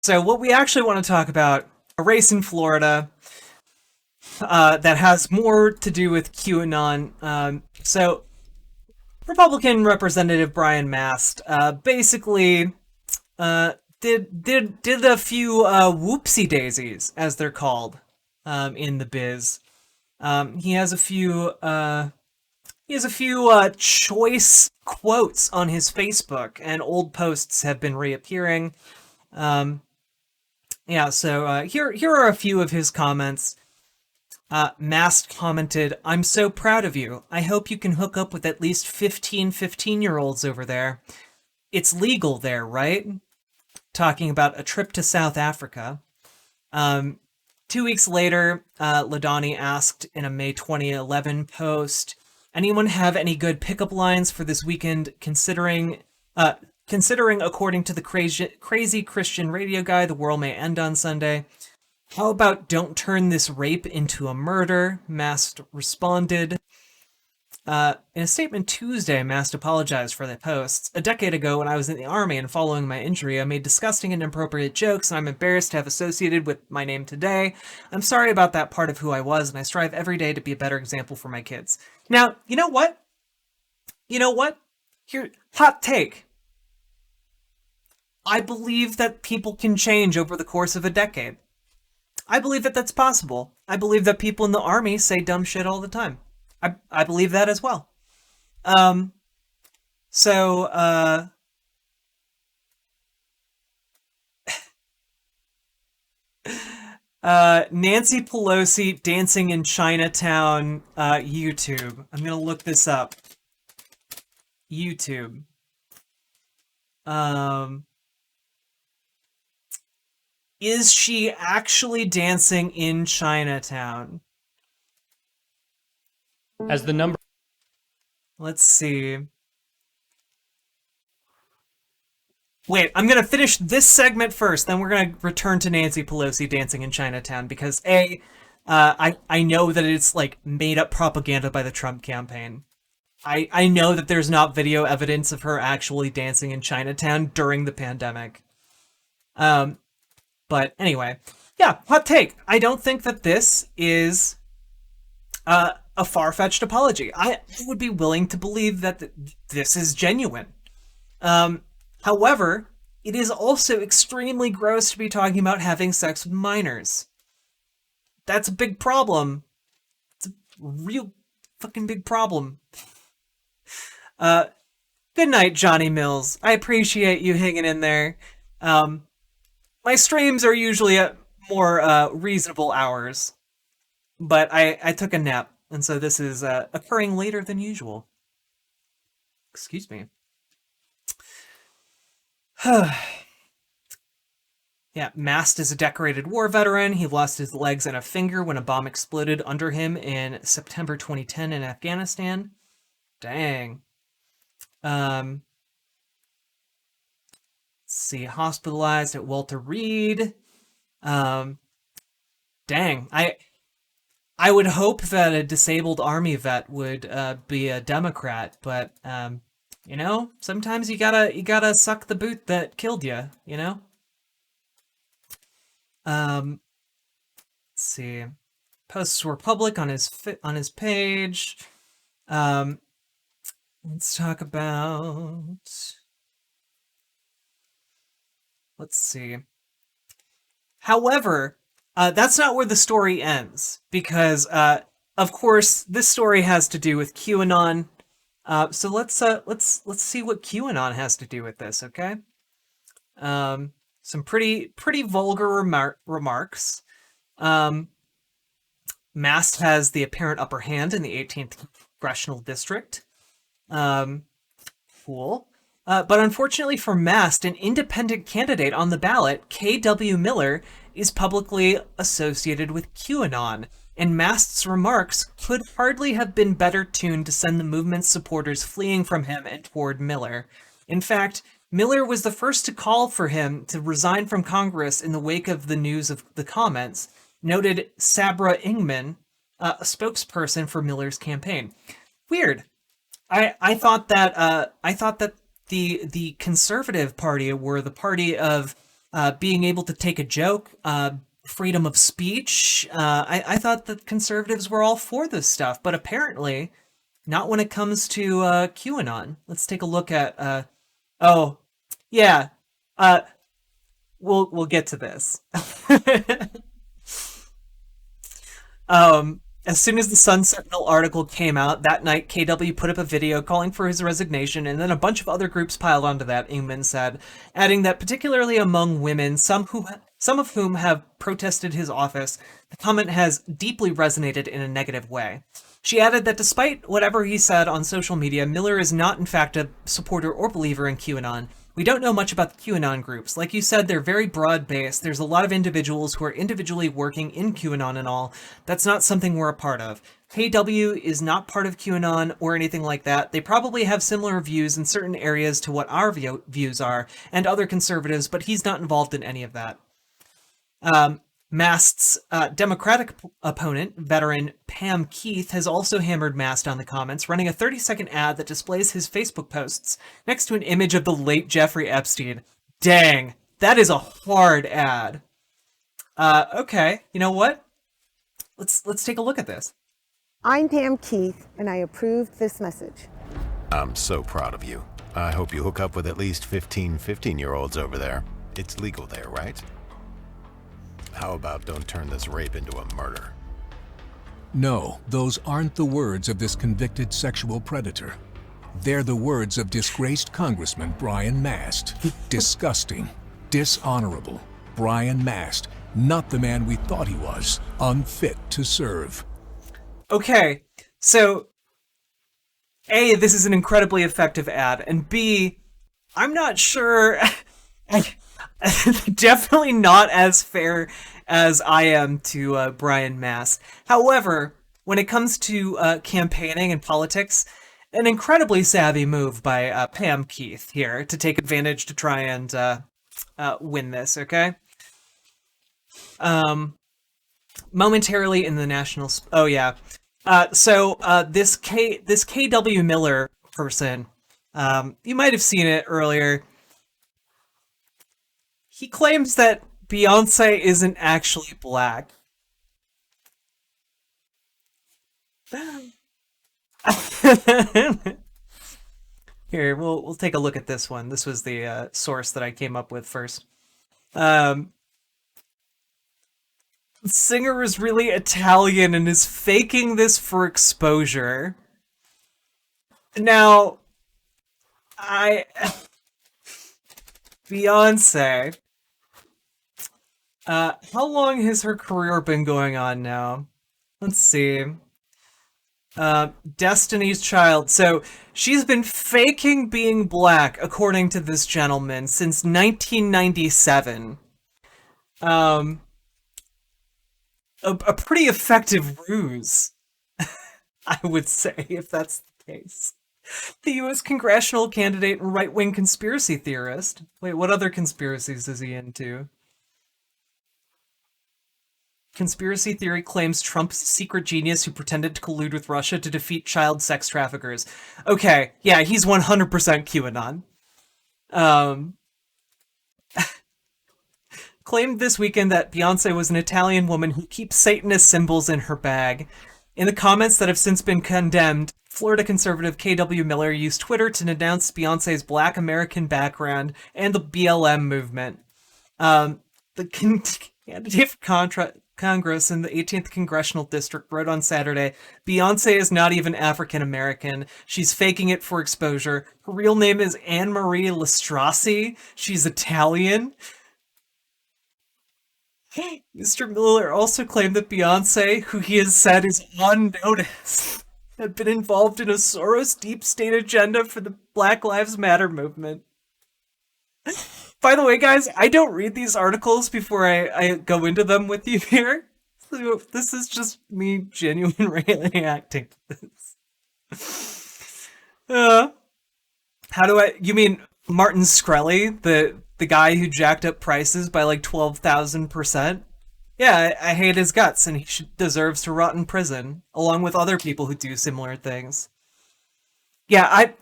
So what we actually want to talk about, a race in Florida that has more to do with QAnon. So Republican Representative Brian Mast basically uh, did a few whoopsie daisies, as they're called in the biz. He has a few choice quotes on his Facebook, and old posts have been reappearing. Um, here are a few of his comments. Mast commented, "I'm so proud of you. I hope you can hook up with at least 15-year-olds over there. It's legal there, right?" Talking about a trip to South Africa. 2 weeks later, Ladani asked in a May 2011 post, "Anyone have any good pickup lines for this weekend, considering according to the crazy Christian radio guy, the world may end on Sunday? How about don't turn this rape into a murder?" Mast responded. In a statement Tuesday, Mast apologized for the posts. "A decade ago, when I was in the army and following my injury, I made disgusting and inappropriate jokes, and I'm embarrassed to have associated with my name today. I'm sorry about that part of who I was, and I strive every day to be a better example for my kids." Now, you know what? Here, hot take. I believe that people can change over the course of a decade. I believe that that's possible. I believe that people in the army say dumb shit all the time. I believe that as well. Um, so, Nancy Pelosi dancing in Chinatown, YouTube. I'm gonna look this up. YouTube. Um, is she actually dancing in Chinatown? As the number Let's see. Wait, I'm gonna finish this segment first, then we're gonna return to Nancy Pelosi dancing in Chinatown because I know that it's like made up propaganda by the Trump campaign. I know that there's not video evidence of her actually dancing in Chinatown during the pandemic. Um, but anyway, yeah, hot take. I don't think that this is a far-fetched apology. I would be willing to believe that this is genuine. Um, However, it is also extremely gross to be talking about having sex with minors. That's a big problem. It's a real fucking big problem. Uh, Good night, Johnny Mills. I appreciate you hanging in there. Um, my streams are usually at more reasonable hours, but I took a nap, and so this is occurring later than usual. Excuse me. Yeah, Mast is a decorated war veteran. He lost his legs and a finger when a bomb exploded under him in September 2010 in Afghanistan. Dang. Let's see, hospitalized at Walter Reed. Um, Dang. I would hope that a disabled army vet would be a Democrat, but sometimes you gotta suck the boot that killed you. Um, let's see. Posts were public on his page. Let's talk about. Let's see. However, that's not where the story ends because, of course, this story has to do with QAnon. So let's see what QAnon has to do with this. Okay. Some pretty vulgar remarks. Um, Mast has the apparent upper hand in the 18th congressional district. Cool. But unfortunately for Mast, an independent candidate on the ballot, K.W. Miller, is publicly associated with QAnon, and Mast's remarks could hardly have been better tuned to send the movement's supporters fleeing from him and toward Miller. In fact, Miller was the first to call for him to resign from Congress in the wake of the news of the comments, noted Sabra Ingman, a spokesperson for Miller's campaign. Weird. I thought that the Conservative Party were the party of being able to take a joke, freedom of speech. I thought that conservatives were all for this stuff, but apparently not when it comes to QAnon. Let's take a look at. Oh, yeah. Uh, we'll get to this. As soon as the Sun Sentinel article came out that night, KW put up a video calling for his resignation, and then a bunch of other groups piled onto that. Ingman said, adding that particularly among women, some of whom have protested his office, the comment has deeply resonated in a negative way. She added that despite whatever he said on social media, Miller is not in fact a supporter or believer in QAnon. We don't know much about the QAnon groups. Like you said, they're very broad-based. There's a lot of individuals who are individually working in QAnon and all. That's not something we're a part of. KW is not part of QAnon or anything like that. They probably have similar views in certain areas to what our views are, and other conservatives, but he's not involved in any of that. Mast's Democratic opponent, veteran Pam Keith, has also hammered Mast on the comments, running a 30-second ad that displays his Facebook posts next to an image of the late Jeffrey Epstein. Dang, that is a hard ad. Okay, you know what? Let's take a look at this. I'm Pam Keith, and I approved this message. I'm so proud of you. I hope you hook up with at least 15-year-olds over there. It's legal there, right? How about don't turn this rape into a murder? No, those aren't the words of this convicted sexual predator. They're the words of disgraced Congressman Brian Mast. Disgusting, dishonorable. Brian Mast, not the man we thought he was, unfit to serve. Okay, so A, this is an incredibly effective ad, and B, I'm not sure... Definitely not as fair as I am to Brian Mast. However, when it comes to campaigning and politics, an incredibly savvy move by Pam Keith here to take advantage to try and win this, okay? Momentarily in the national... Oh, yeah. So this KW Miller person, you might have seen it earlier. He claims that Beyoncé isn't actually black. Here, we'll take a look at this one. This was the source that I came up with first. The singer is really Italian and is faking this for exposure. Now, Beyoncé... how long has her career been going on now? Let's see. Destiny's Child. So, she's been faking being black, according to this gentleman, since 1997. A pretty effective ruse, I would say, if that's the case. The U.S. congressional candidate and right-wing conspiracy theorist. Wait, what other conspiracies is he into? Conspiracy theory claims Trump's a secret genius who pretended to collude with Russia to defeat child sex traffickers. Okay, yeah, he's 100% QAnon. Claimed this weekend that Beyoncé was an Italian woman who keeps Satanist symbols in her bag. In the comments that have since been condemned, Florida conservative KW Miller used Twitter to denounce Beyoncé's Black American background and the BLM movement. The candidate for Congress in the 18th Congressional District wrote on Saturday, Beyoncé is not even African American. She's faking it for exposure. Her real name is Anne Marie Lastrassi. She's Italian. Mr. Miller also claimed that Beyoncé, who he has said is on notice, had been involved in a Soros deep state agenda for the Black Lives Matter movement. By the way, guys, I don't read these articles before I go into them with you here. So this is just me genuinely reacting to this. How do I... You mean Martin Shkreli, the guy who jacked up prices by like 12,000%? Yeah, I hate his guts, and he deserves to rot in prison, along with other people who do similar things. Yeah,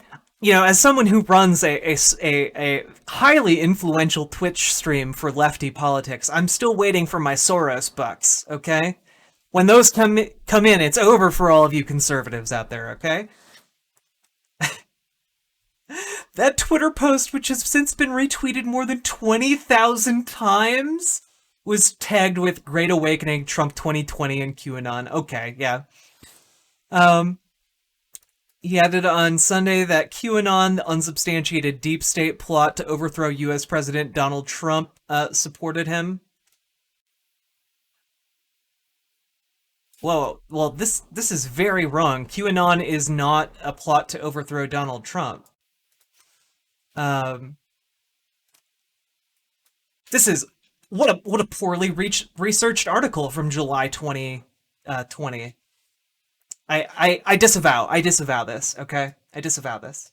as someone who runs a highly influential Twitch stream for lefty politics, I'm still waiting for my Soros bucks, okay? When those come in, it's over for all of you conservatives out there, okay? That Twitter post, which has since been retweeted more than 20,000 times, was tagged with Great Awakening, Trump 2020, and QAnon. Okay, yeah. He added on Sunday that QAnon, the unsubstantiated deep state plot to overthrow U.S. President Donald Trump, supported him. Whoa, well, this is very wrong. QAnon is not a plot to overthrow Donald Trump. This is what a poorly researched article from July 2020. I disavow this, okay? I disavow this.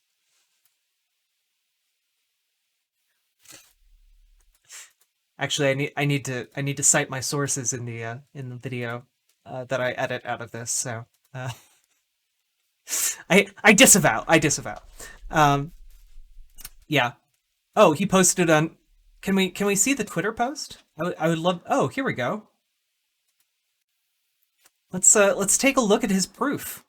Actually, I need to cite my sources in the video that I edit out of this. So I disavow. Yeah. Oh, he posted on. Can we see the Twitter post? I would love. Oh, here we go. Let's take a look at his proof.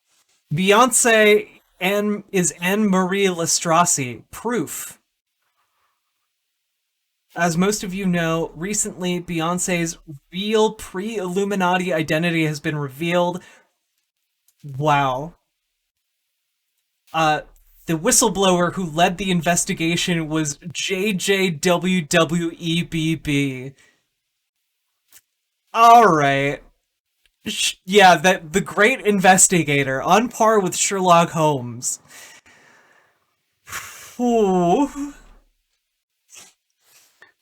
Beyoncé is Anne-Marie Lastrasi. Proof. As most of you know, recently Beyoncé's real pre-Illuminati identity has been revealed. Wow. The whistleblower who led the investigation was JJWWEBB. Alright. Yeah, the great investigator, on par with Sherlock Holmes. Ooh.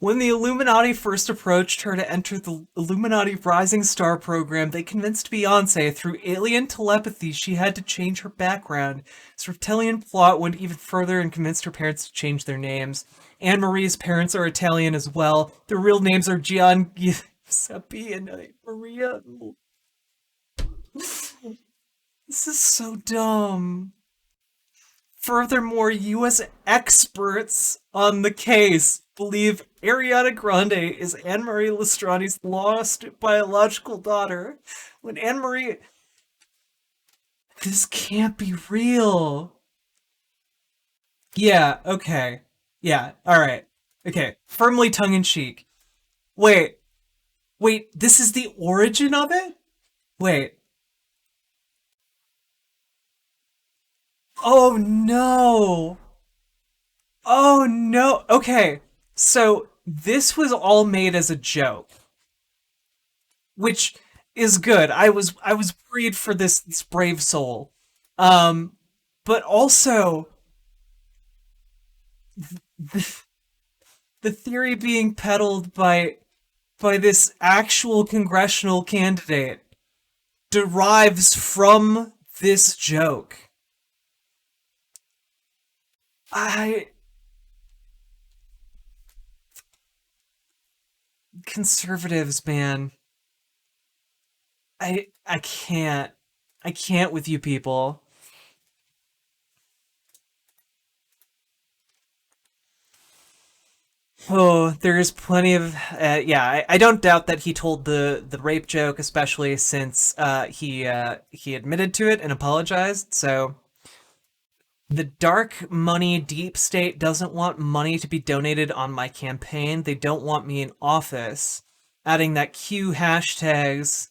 When the Illuminati first approached her to enter the Illuminati Rising Star program, they convinced Beyoncé through alien telepathy she had to change her background. This reptilian plot went even further and convinced her parents to change their names. Anne-Marie's parents are Italian as well. Their real names are Gian Giuseppe and Maria. This is so dumb. Furthermore, U.S. experts on the case believe Ariana Grande is Anne-Marie Lastrani's lost biological daughter. When Anne-Marie... This can't be real. Yeah, okay. Yeah, alright. Okay, firmly tongue-in-cheek. Wait, this is the origin of it? Wait. Oh no! Oh no! Okay, so this was all made as a joke, which is good. I was worried for this brave soul, but also the theory being peddled by this actual congressional candidate derives from this joke. Conservatives, man. I can't with you people. Oh, there's plenty of yeah. I don't doubt that he told the rape joke, especially since he admitted to it and apologized. So the dark money deep state doesn't want money to be donated on my campaign. They don't want me in office. Adding that Q hashtags.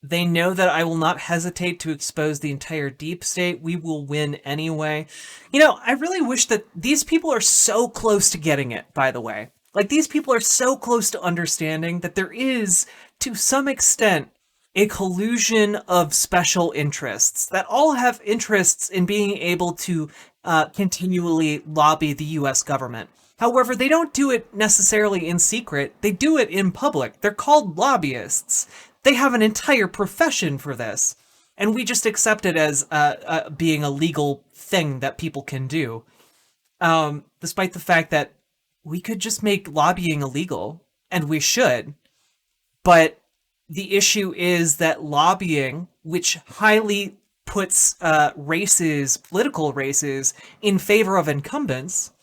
They know that I will not hesitate to expose the entire deep state. We will win anyway. I really wish that these people are so close to getting it, by the way. Like, these people are so close to understanding that there is, to some extent, a collusion of special interests that all have interests in being able to continually lobby the US government. However, they don't do it necessarily in secret. They do it in public. They're called lobbyists. They have an entire profession for this. And we just accept it as being a legal thing that people can do. Despite the fact that we could just make lobbying illegal, and we should. But the issue is that lobbying, which highly puts political races, in favor of incumbents,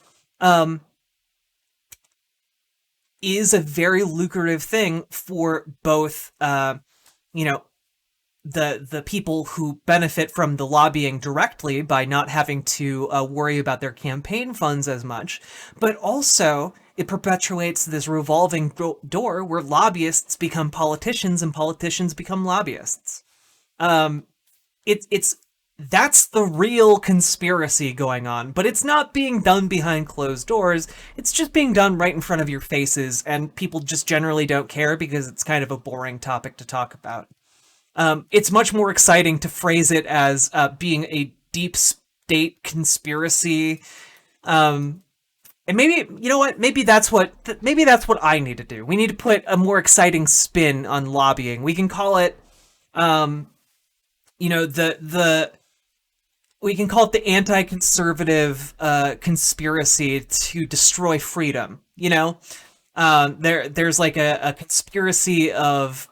is a very lucrative thing for both, you know, the people who benefit from the lobbying directly by not having to worry about their campaign funds as much, but also it perpetuates this revolving door where lobbyists become politicians and politicians become lobbyists. It's that's the real conspiracy going on, but it's not being done behind closed doors. It's just being done right in front of your faces, and people just generally don't care because it's kind of a boring topic to talk about. It's much more exciting to phrase it as being a deep state conspiracy. And maybe, you know what? Maybe that's what I need to do. We need to put a more exciting spin on lobbying. We can call it, you know, we can call it the anti-conservative conspiracy to destroy freedom. You know, there's like a conspiracy of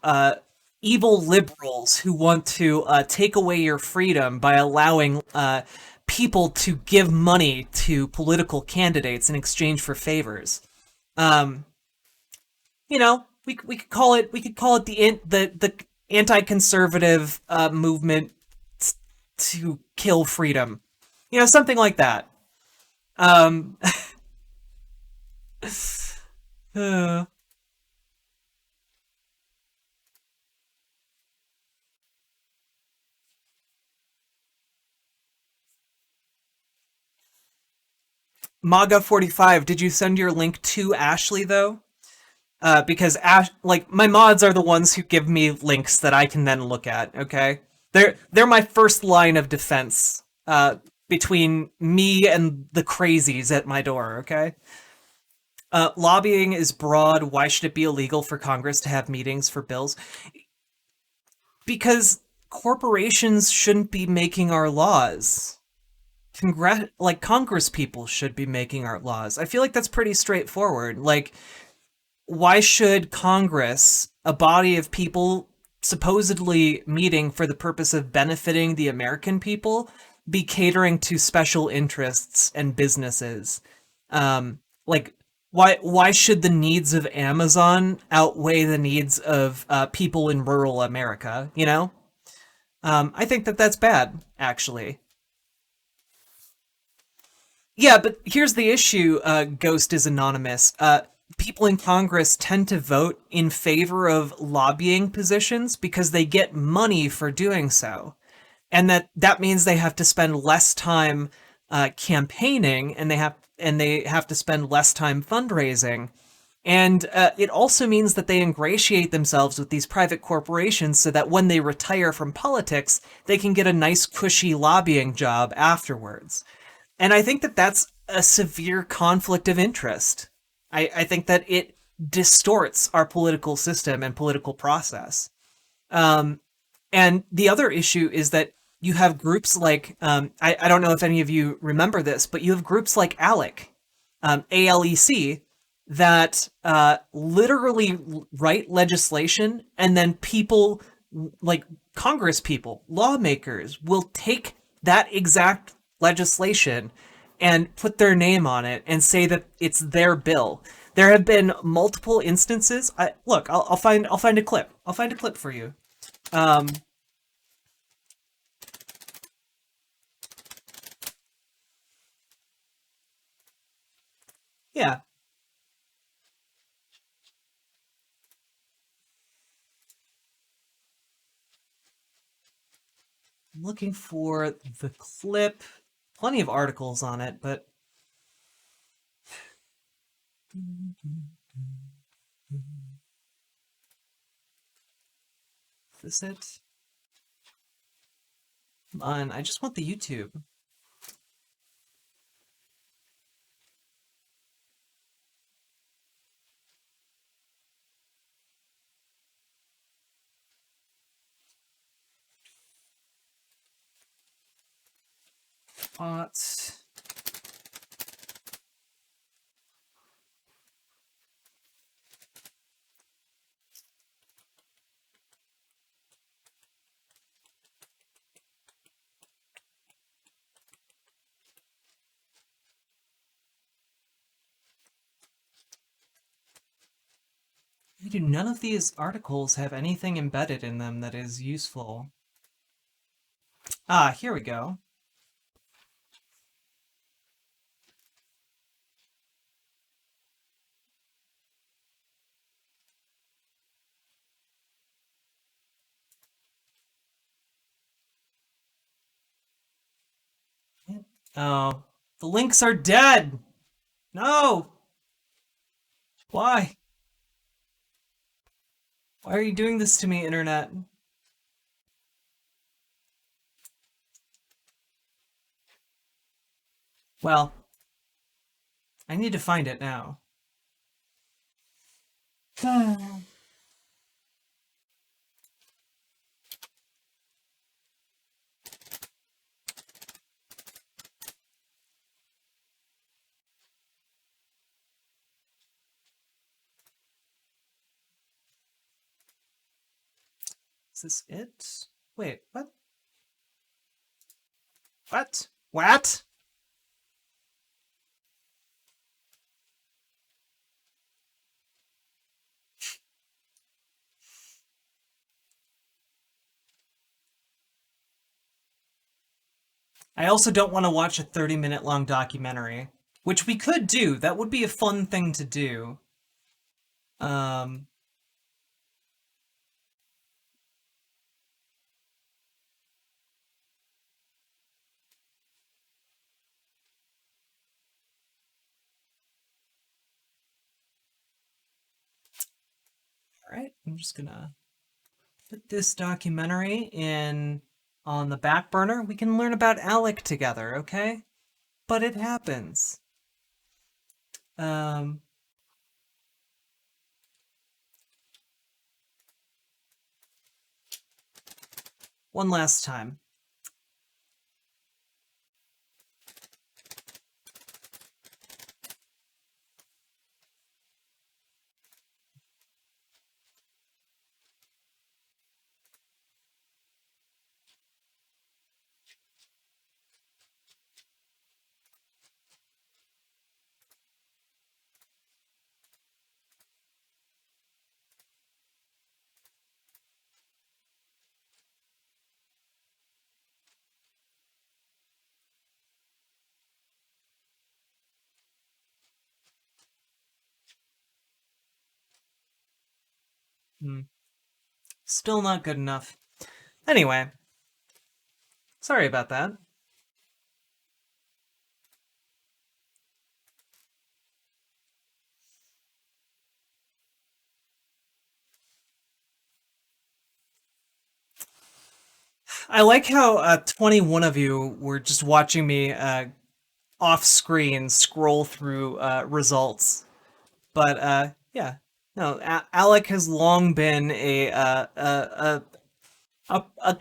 evil liberals who want to take away your freedom by allowing people to give money to political candidates in exchange for favors. You know, we could call it the anti-conservative movement to kill freedom. You know, something like that. Uh, MAGA45, did you send your link to Ashley though? Because like my mods are the ones who give me links that I can then look at. Okay, they're my first line of defense between me and the crazies at my door. Okay. Lobbying is broad. Why should it be illegal for Congress to have meetings for bills? Because corporations shouldn't be making our laws. Like Congress people should be making our laws. I feel like that's pretty straightforward. Like, why should Congress, a body of people supposedly meeting for the purpose of benefiting the American people, be catering to special interests and businesses? Like, why should the needs of Amazon outweigh the needs of people in rural America? You know, I think that that's bad, actually. Yeah, but here's the issue, Ghost is anonymous. People in Congress tend to vote in favor of lobbying positions because they get money for doing so. And that means they have to spend less time campaigning, and they have to spend less time fundraising. And it also means that they ingratiate themselves with these private corporations so that when they retire from politics, they can get a nice cushy lobbying job afterwards. And I think that that's a severe conflict of interest. I think that it distorts our political system and political process. And the other issue is that you have groups like, I don't know if any of you remember this, but you have groups like ALEC, ALEC, that literally write legislation, and then people like Congress people, lawmakers, will take that exact legislation and put their name on it and say that it's their bill. There have been multiple instances. I'll find a clip. I'll find a clip for you. Yeah, I'm looking for the clip. Plenty of articles on it, but is this it? Come on, I just want the YouTube. Bots. Dude, none of these articles have anything embedded in them that is useful. Ah, here we go. Oh, the links are dead! No! Why? Why are you doing this to me, Internet? Well, I need to find it now. Is this it? Wait, what? What? What? I also don't want to watch a 30-minute long documentary, which we could do. That would be a fun thing to do. Um, all right, I'm just gonna put this documentary in on the back burner. We can learn about Alec together, okay? But it happens. Um, one last time. Hmm. Still not good enough. Anyway, sorry about that. I like how 21 of you were just watching me off screen scroll through results. But yeah, no, Alec has long been a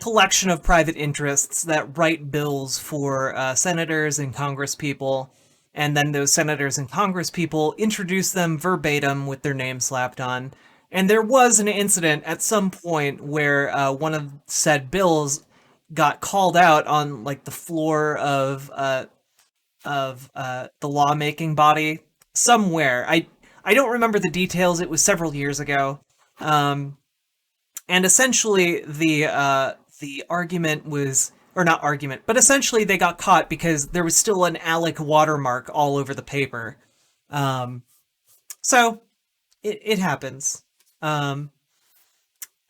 collection of private interests that write bills for senators and congresspeople, and then those senators and congresspeople introduce them verbatim with their name slapped on. And there was an incident at some point where one of said bills got called out on like the floor of the lawmaking body somewhere. I don't remember the details. It was several years ago. Um, and essentially the argument was, or not argument, but essentially they got caught because there was still an Alec watermark all over the paper. Um, so it happens. Um,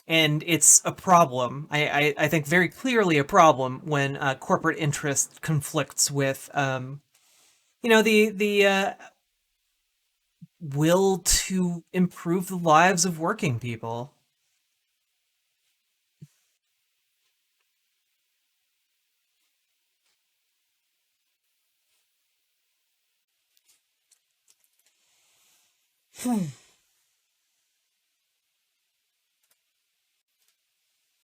and it's a problem. I think very clearly a problem when corporate interest conflicts with the will to improve the lives of working people.